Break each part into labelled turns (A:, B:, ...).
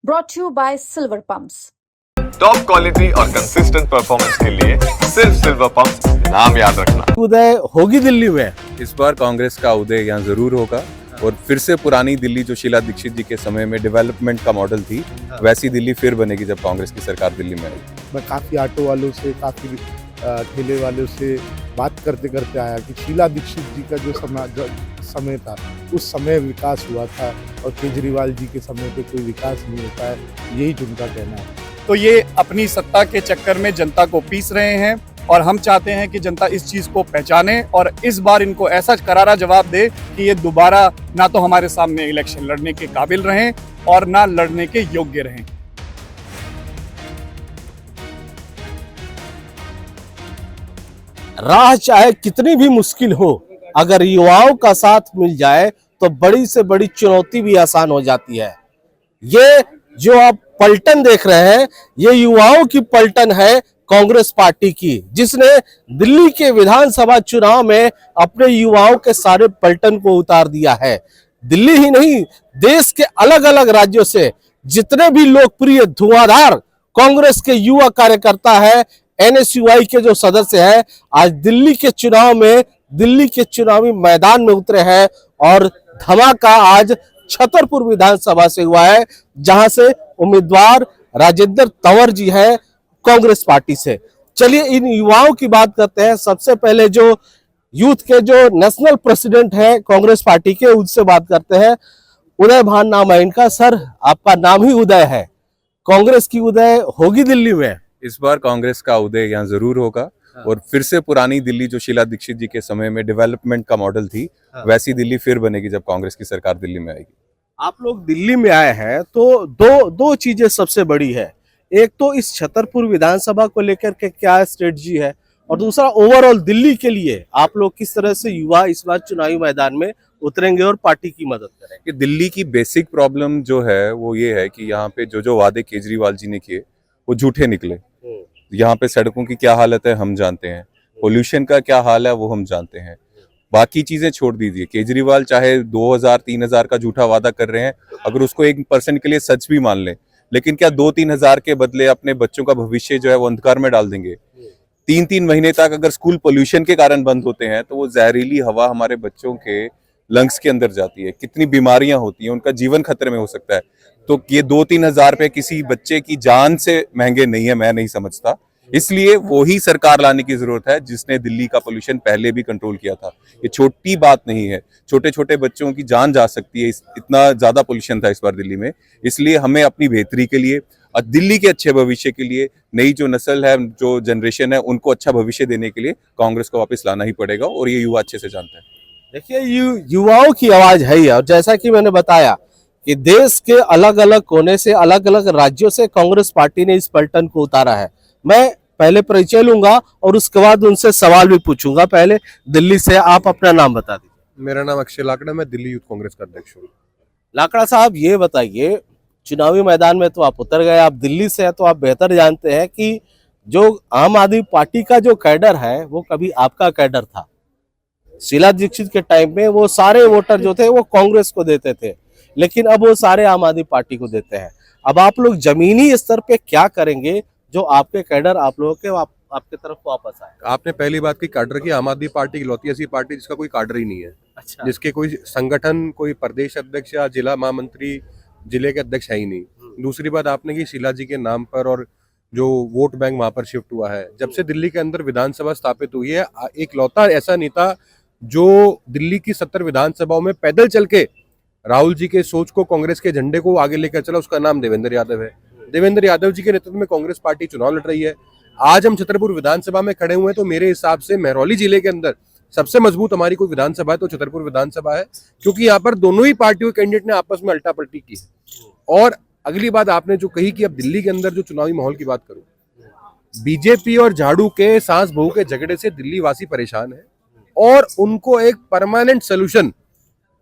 A: brought to you by Silver Pumps.
B: Top quality और consistent performance के लिए सिर्फ सिल्वर पंप्स नाम याद रखना।
C: उदय होगी दिल्ली में।
D: इस बार कांग्रेस का उदय यहाँ जरूर होगा और फिर से पुरानी दिल्ली जो शीला दीक्षित जी के समय में डेवलपमेंट का मॉडल थी वैसी दिल्ली फिर बनेगी जब कांग्रेस की सरकार दिल्ली में आएगी।
E: मैं काफ़ी ऑटो वालों से, काफ़ी ठेले वालों से बात करते करते आया कि शीला दीक्षित जी का जो समय था उस समय विकास हुआ था और केजरीवाल जी के समय पे कोई विकास नहीं होता है, यही उनका कहना है।
F: तो ये अपनी सत्ता के चक्कर में जनता को पीस रहे हैं और हम चाहते हैं कि जनता इस चीज़ को पहचाने और इस बार इनको ऐसा करारा जवाब दे कि ये दोबारा ना तो हमारे सामने इलेक्शन लड़ने के काबिल रहें और ना लड़ने के योग्य रहें।
C: राह चाहे कितनी भी मुश्किल हो, अगर युवाओं का साथ मिल जाए तो बड़ी से बड़ी चुनौती भी आसान हो जाती है। ये जो आप पलटन देख रहे हैं, ये युवाओं की पलटन है कांग्रेस पार्टी की, जिसने दिल्ली के विधानसभा चुनाव में अपने युवाओं के सारे पलटन को उतार दिया है। दिल्ली ही नहीं, देश के अलग अलग राज्यों से जितने भी लोकप्रिय धुआंधार कांग्रेस के युवा कार्यकर्ता है, NSUI के जो सदस्य हैं, आज दिल्ली के चुनाव में दिल्ली के चुनावी मैदान में उतरे हैं और धमाका आज छतरपुर विधानसभा से हुआ है, जहां से उम्मीदवार राजेंद्र तंवर जी हैं कांग्रेस पार्टी से। चलिए इन युवाओं की बात करते हैं। सबसे पहले जो यूथ के जो नेशनल प्रेसिडेंट है कांग्रेस पार्टी के, उनसे बात करते हैं। उदय भान नाम है इनका। सर, आपका नाम ही उदय है, कांग्रेस की उदय होगी दिल्ली में?
D: इस बार कांग्रेस का उदय यहाँ जरूर होगा और फिर से पुरानी दिल्ली जो शीला दीक्षित जी के समय में डेवलपमेंट का मॉडल थी वैसी दिल्ली फिर बनेगी जब कांग्रेस की सरकार दिल्ली में आएगी।
C: आप लोग दिल्ली में आए हैं तो दो चीजें सबसे बड़ी है। एक तो इस छतरपुर विधानसभा को लेकर के क्या स्ट्रेटजी है, और दूसरा ओवरऑल दिल्ली के लिए आप लोग किस तरह से युवा इस बार चुनावी मैदान में उतरेंगे और पार्टी की मदद करेंगे?
D: दिल्ली की बेसिक प्रॉब्लम जो है वो ये है कि यहाँ पे जो वादे केजरीवाल जी ने किए वो झूठे निकले। यहाँ पे सड़कों की क्या हालत है हम जानते हैं, पोल्यूशन का क्या हाल है वो हम जानते हैं। बाकी चीजें छोड़ दीजिए, केजरीवाल चाहे 2000-3000 का झूठा वादा कर रहे हैं, अगर उसको 1% के लिए सच भी मान लें, लेकिन क्या 2-3000 के बदले अपने बच्चों का भविष्य जो है वो अंधकार में डाल देंगे? 3-3 महीने तक अगर स्कूल पोल्यूशन के कारण बंद होते हैं तो वो जहरीली हवा हमारे बच्चों के लंग्स के अंदर जाती है, कितनी बीमारियां होती हैं, उनका जीवन खतरे में हो सकता है। तो ये 2-3 हजार रुपए किसी बच्चे की जान से महंगे नहीं है, मैं नहीं समझता। इसलिए वो ही सरकार लाने की जरूरत है जिसने दिल्ली का पोल्यूशन पहले भी कंट्रोल किया था। ये छोटी बात नहीं है, छोटे छोटे बच्चों की जान जा सकती है, इतना ज्यादा पोल्यूशन था इस बार दिल्ली में। इसलिए हमें अपनी बेहतरी के लिए और दिल्ली के अच्छे भविष्य के लिए, नई जो नस्ल है, जो जनरेशन है, उनको अच्छा भविष्य देने के लिए कांग्रेस को वापस लाना ही पड़ेगा और ये युवा अच्छे से जानते हैं।
C: देखिए, युवाओं की आवाज है ही, और जैसा कि मैंने बताया कि देश के अलग अलग कोने से, अलग अलग राज्यों से कांग्रेस पार्टी ने इस पलटन को उतारा है। मैं पहले परिचय लूंगा और उसके बाद उनसे सवाल भी पूछूंगा। पहले दिल्ली से आप अपना नाम बता दीजिए।
E: मेरा नाम अक्षय लाकड़ा, मैं दिल्ली यूथ कांग्रेस का अध्यक्ष हूँ।
C: लाकड़ा साहब, ये बताइए, चुनावी मैदान में तो आप उतर गए, आप दिल्ली से हैं तो आप बेहतर जानते हैं कि जो आम आदमी पार्टी का जो कैडर है वो कभी आपका कैडर था। शीला दीक्षित के टाइम में वो सारे वोटर जो थे वो कांग्रेस को देते थे, लेकिन अब वो सारे आम आदमी पार्टी को देते हैं। अब आप लोग जमीनी स्तर पे क्या करेंगे जो आपके कैडर आप लोगों के आपके तरफ वापस आए?
E: आपने पहली बात की काडर की, आम आदमी पार्टी इकलौती ऐसी पार्टी जिसका कोई काडर ही नहीं है।
C: अच्छा।
E: जिसके कोई संगठन, कोई प्रदेश अध्यक्ष या जिला महामंत्री, जिले के अध्यक्ष है ही नहीं। दूसरी बात आपने की शीला जी के नाम पर और जो वोट बैंक वहां पर शिफ्ट हुआ है, जब से दिल्ली के अंदर विधानसभा स्थापित हुई है, एक लौता ऐसा नेता जो दिल्ली की 70 विधानसभाओं में पैदल चल के राहुल जी के सोच को, कांग्रेस के झंडे को आगे लेकर चला, उसका नाम देवेंद्र यादव है। देवेंद्र यादव जी के नेतृत्व में कांग्रेस पार्टी चुनाव लड़ रही है। आज हम छतरपुर विधानसभा में खड़े हुए हैं तो मेरे हिसाब से महरौली जिले के अंदर सबसे मजबूत हमारी कोई विधानसभा है तो छतरपुर विधानसभा है, क्योंकि यहाँ पर दोनों ही पार्टियों के कैंडिडेट ने आपस में अल्टा पलटी की है। और अगली बात आपने जो कही कि अब दिल्ली के अंदर जो चुनावी माहौल की बात करूं, बीजेपी और झाड़ू के सास बहू के झगड़े से दिल्ली वासी परेशान है और उनको एक परमानेंट सोल्यूशन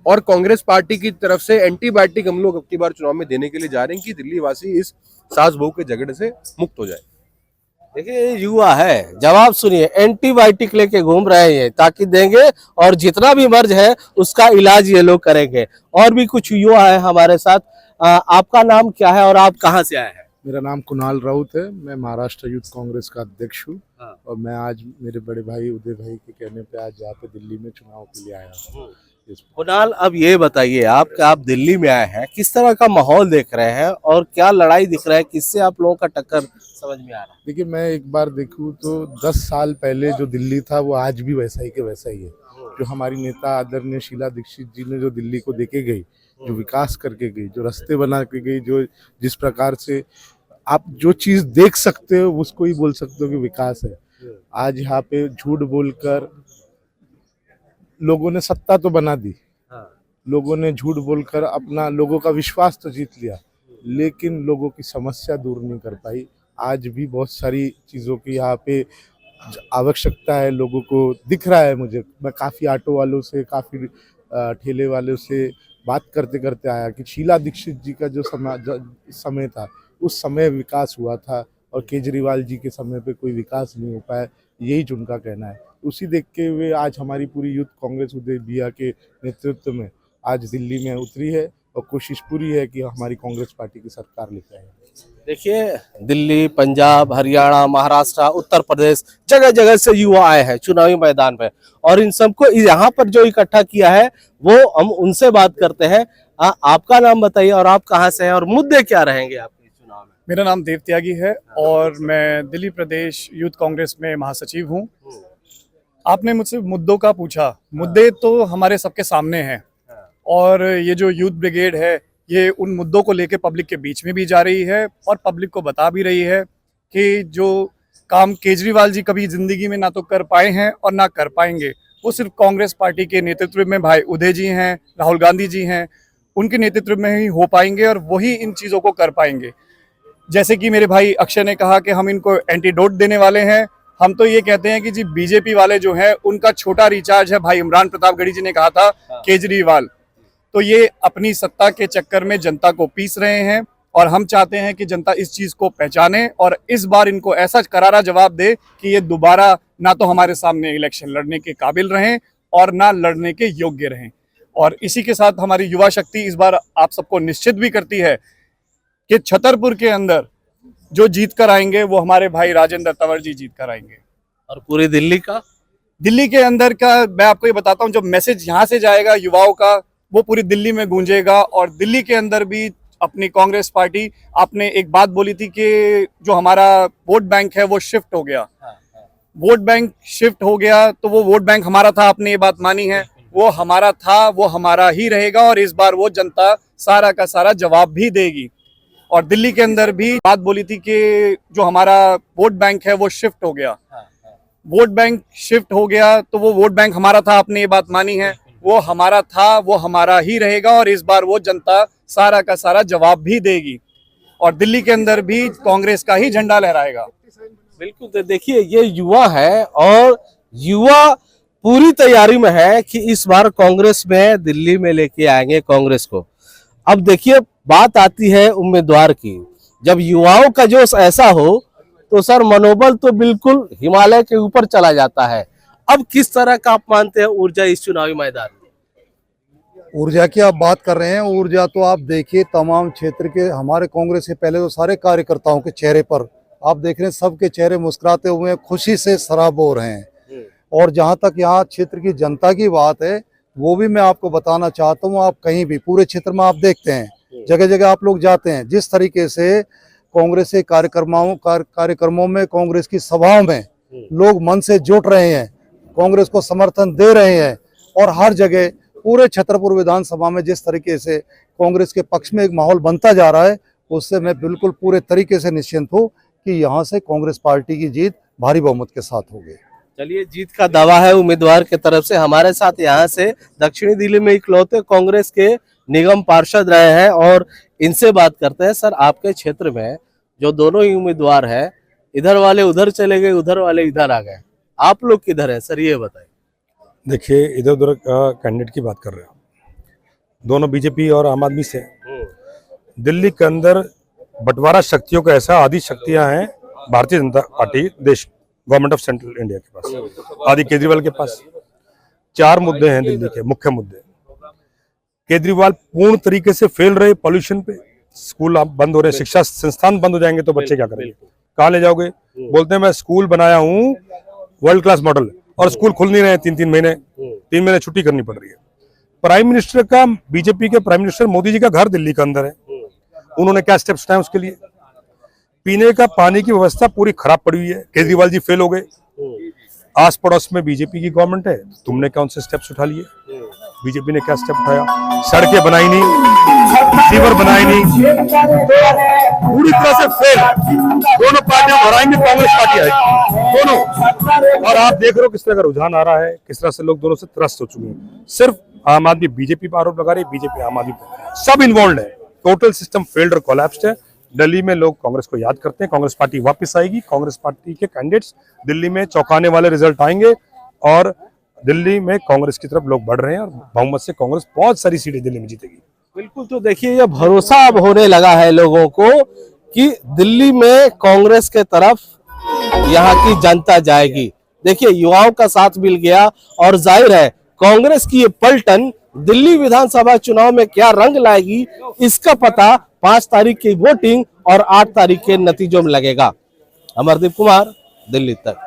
E: और कांग्रेस पार्टी की तरफ से एंटीबायोटिक हम लोग अब की बार चुनाव में देने के लिए जा रहे हैं कि दिल्ली वासी इस सास बहू के झगड़े से मुक्त हो जाए।
C: देखिए, युवा है, जवाब सुनिए। एंटीबायोटिक लेके घूम रहे हैं ताकि देंगे और जितना भी मर्ज है उसका इलाज ये लोग करेंगे। और भी कुछ युवा है हमारे साथ। आपका नाम क्या है और आप कहाँ से आए हैं?
G: मेरा नाम कुणाल राउत है। मैं महाराष्ट्र यूथ कांग्रेस का अध्यक्ष हूँ।
C: हाँ।
G: और मैं आज मेरे बड़े भाई उदय भाई के कहने पे आज यहाँ पे दिल्ली में चुनाव के लिए आया हूँ।
C: कुणाल, अब ये बताइए आप दिल्ली में आए हैं, किस तरह का माहौल देख रहे हैं और क्या लड़ाई दिख रहा है, किससे आप लोगों का टक्कर समझ में आ रहा है?
G: देखिए, मैं एक बार देखूँ तो 10 साल पहले जो दिल्ली था वो आज भी वैसा ही के वैसा ही है। जो हमारी नेता आदरणीय शीला दीक्षित जी ने जो दिल्ली को देके गई, जो विकास करके गई, जो रास्ते बना के गई, जो जिस प्रकार से आप जो चीज देख सकते हो उसको ही बोल सकते हो कि विकास है। आज यहाँ पे झूठ बोलकर लोगों ने सत्ता तो बना दी, लोगों ने झूठ बोलकर अपना लोगों का विश्वास तो जीत लिया, लेकिन लोगों की समस्या दूर नहीं कर पाई। आज भी बहुत सारी चीज़ों की यहाँ पे आवश्यकता है, लोगों को दिख रहा है। मैं काफ़ी ऑटो वालों से, काफ़ी ठेले वालों से बात करते करते आया कि शीला दीक्षित जी का जो समय था उस समय विकास हुआ था और केजरीवाल जी के समय पे कोई विकास नहीं हो पाया, यही उनका कहना है। उसी देखते हुए आज हमारी पूरी यूथ कांग्रेस उदय भैया के नेतृत्व में आज दिल्ली में उतरी है और कोशिश पूरी है कि हमारी कांग्रेस पार्टी की सरकार लेके आए।
C: देखिए, दिल्ली, पंजाब, हरियाणा, महाराष्ट्र, उत्तर प्रदेश, जगह जगह से युवा आए हैं चुनावी मैदान में और इन सबको यहाँ पर जो इकट्ठा किया है वो हम उनसे बात करते हैं। आपका नाम बताइए और आप कहाँ से हैं और मुद्दे क्या रहेंगे आपके चुनाव में?
F: मेरा नाम देव त्यागी है और मैं दिल्ली प्रदेश यूथ कांग्रेस में महासचिव हूँ। आपने मुझसे मुद्दों का पूछा, मुद्दे तो हमारे सबके सामने हैं और ये जो यूथ ब्रिगेड है ये उन मुद्दों को लेके पब्लिक के बीच में भी जा रही है और पब्लिक को बता भी रही है कि जो काम केजरीवाल जी कभी जिंदगी में ना तो कर पाए हैं और ना कर पाएंगे, वो सिर्फ कांग्रेस पार्टी के नेतृत्व में भाई उदय जी हैं, राहुल गांधी जी हैं, उनके नेतृत्व में ही हो पाएंगे और वही इन चीज़ों को कर पाएंगे। जैसे कि मेरे भाई अक्षय ने कहा कि हम इनको एंटीडोट देने वाले हैं, हम तो ये कहते हैं कि जी बीजेपी वाले जो हैं उनका छोटा रिचार्ज है। भाई इमरान प्रतापगढ़ी जी ने कहा था केजरीवाल, तो ये अपनी सत्ता के चक्कर में जनता को पीस रहे हैं और हम चाहते हैं कि जनता इस चीज को पहचाने और इस बार इनको ऐसा करारा जवाब दे कि ये दोबारा ना तो हमारे सामने इलेक्शन लड़ने के काबिल रहें और ना लड़ने के योग्य रहें। और इसी के साथ हमारी युवा शक्ति इस बार आप सबको निश्चित भी करती है कि छतरपुर के अंदर जो जीत कर आएंगे वो हमारे भाई राजेंद्र तंवर जी जीत कर आएंगे।
C: और पूरी दिल्ली
F: के अंदर का मैं आपको ये बताता हूँ, जो मैसेज यहाँ से जाएगा युवाओं का वो पूरी दिल्ली में गूंजेगा। और दिल्ली के अंदर भी अपनी कांग्रेस पार्टी, आपने एक बात बोली थी कि जो हमारा वोट बैंक है वो शिफ्ट हो गया, वोट बैंक शिफ्ट हो गया तो वो वोट बैंक हमारा था, आपने ये बात मानी है, वो हमारा था, वो हमारा ही रहेगा और इस बार वो जनता सारा का सारा जवाब भी देगी। और दिल्ली के अंदर भी बात बोली थी कि जो हमारा वोट बैंक है वो शिफ्ट हो गया, वोट बैंक शिफ्ट हो गया तो वो वोट बैंक हमारा था, आपने ये बात मानी है, वो हमारा था, वो हमारा ही रहेगा और इस बार वो जनता सारा का सारा जवाब भी देगी और दिल्ली के अंदर भी कांग्रेस का ही झंडा लहराएगा।
C: बिल्कुल। तो देखिए, ये युवा है और युवा पूरी तैयारी में है कि इस बार कांग्रेस में दिल्ली में लेके आएंगे कांग्रेस को। अब देखिए, बात आती है उम्मीदवार की, जब युवाओं का जोश ऐसा हो तो सर मनोबल तो बिल्कुल हिमालय के ऊपर चला जाता है। अब किस तरह का आप मानते हैं ऊर्जा इस चुनावी मैदान में?
H: ऊर्जा की आप बात कर रहे हैं, ऊर्जा तो आप देखिए तमाम क्षेत्र के हमारे कांग्रेस के पहले तो सारे कार्यकर्ताओं के चेहरे पर आप देख रहे हैं, सबके चेहरे मुस्कुराते हुए खुशी से सराब हो रहे हैं। और जहां तक यहाँ क्षेत्र की जनता की बात है वो भी मैं आपको बताना चाहता हूँ, आप कहीं भी पूरे क्षेत्र में आप देखते हैं, जगह जगह आप लोग जाते हैं, जिस तरीके से कांग्रेस के कार्यक्रमों में, कांग्रेस की सभाओं में लोग मन से जुट रहे हैं, कांग्रेस को समर्थन दे रहे हैं और हर जगह पूरे छतरपुर विधानसभा में जिस तरीके से कांग्रेस के पक्ष में एक माहौल बनता जा रहा है, उससे मैं बिल्कुल पूरे तरीके से निश्चिंत हूँ कि यहाँ से कांग्रेस पार्टी की जीत भारी बहुमत के साथ होगी।
C: चलिए, जीत का दावा है उम्मीदवार के तरफ से। हमारे साथ यहाँ से दक्षिणी दिल्ली में इकलौते कांग्रेस के निगम पार्षद रहे हैं और इनसे बात करते हैं। सर, आपके क्षेत्र में जो दोनों ही उम्मीदवार है, इधर वाले उधर चले गए, उधर वाले इधर आ गए, आप लोग किधर है सर, ये बताइए।
I: देखिए, इधर उधर कैंडिडेट की बात कर रहे हो, दोनों बीजेपी और आम आदमी से। दिल्ली के अंदर बंटवारा शक्तियों का ऐसा, आधी शक्तियां हैं भारतीय जनता पार्टी, देश गवर्नमेंट ऑफ सेंट्रल इंडिया के पास, आदि केजरीवाल के पास। 4 मुद्दे हैं दिल्ली के मुख्य मुद्दे। केजरीवाल पूर्ण तरीके से फेल रहे पॉल्यूशन पे, स्कूल आप बंद हो रहे हैं, शिक्षा संस्थान बंद हो जाएंगे तो बच्चे क्या करेंगे, कहाँ ले जाओगे? बोलते हैं मैं स्कूल बनाया हूँ वर्ल्ड क्लास मॉडल, और स्कूल खुल नहीं रहे हैं, 3 महीने छुट्टी करनी पड़ रही है। प्राइम मिनिस्टर का, बीजेपी के प्राइम मिनिस्टर मोदी जी का घर दिल्ली के अंदर है, उन्होंने क्या स्टेप्स उठाए उसके लिए? पीने का पानी की व्यवस्था पूरी खराब पड़ी हुई है, केजरीवाल जी फेल हो गए। आस पड़ोस में बीजेपी की गवर्नमेंट है, तुमने कौन से स्टेप्स उठा लिए? बीजेपी ने क्या स्टेप उठाया? सड़कें बनाई नहीं, सीवर बनाई नहीं, पूरी तरह से फेल। दोनों पार्टियां हराएंगे, कांग्रेस पार्टी आएगी, दोनों। और आप देख रहे हो किस तरह का रुझान आ रहा है, किस तरह से लोग दोनों से त्रस्त हो चुके हैं। सिर्फ आम आदमी बीजेपी पर आरोप लगा रही है, बीजेपी आम आदमी पर, सब इन्वॉल्व है। टोटल सिस्टम फेल्ड और कोलैप्स्ड है। दिल्ली में लोग कांग्रेस को याद करते हैं, कांग्रेस पार्टी वापस आएगी, कांग्रेस पार्टी के कैंडिडेट्स दिल्ली में चौंकाने वाले रिजल्ट आएंगे, और दिल्ली में कांग्रेस की तरफ लोग बढ़ रहे हैं, और बहुमत से कांग्रेस बहुत सारी सीटें दिल्ली में जीतेगी।
C: बिल्कुल। तो देखिए, ये भरोसा अब होने लगा है लोगों को कि दिल्ली में कांग्रेस के तरफ यहाँ की जनता जाएगी। देखिए, युवाओं का साथ मिल गया, और जाहिर है कांग्रेस की ये पलटन दिल्ली विधानसभा चुनाव में क्या रंग लाएगी, इसका पता 5 तारीख की वोटिंग और 8 तारीख के नतीजों में लगेगा। अमरदीप कुमार, दिल्ली तक।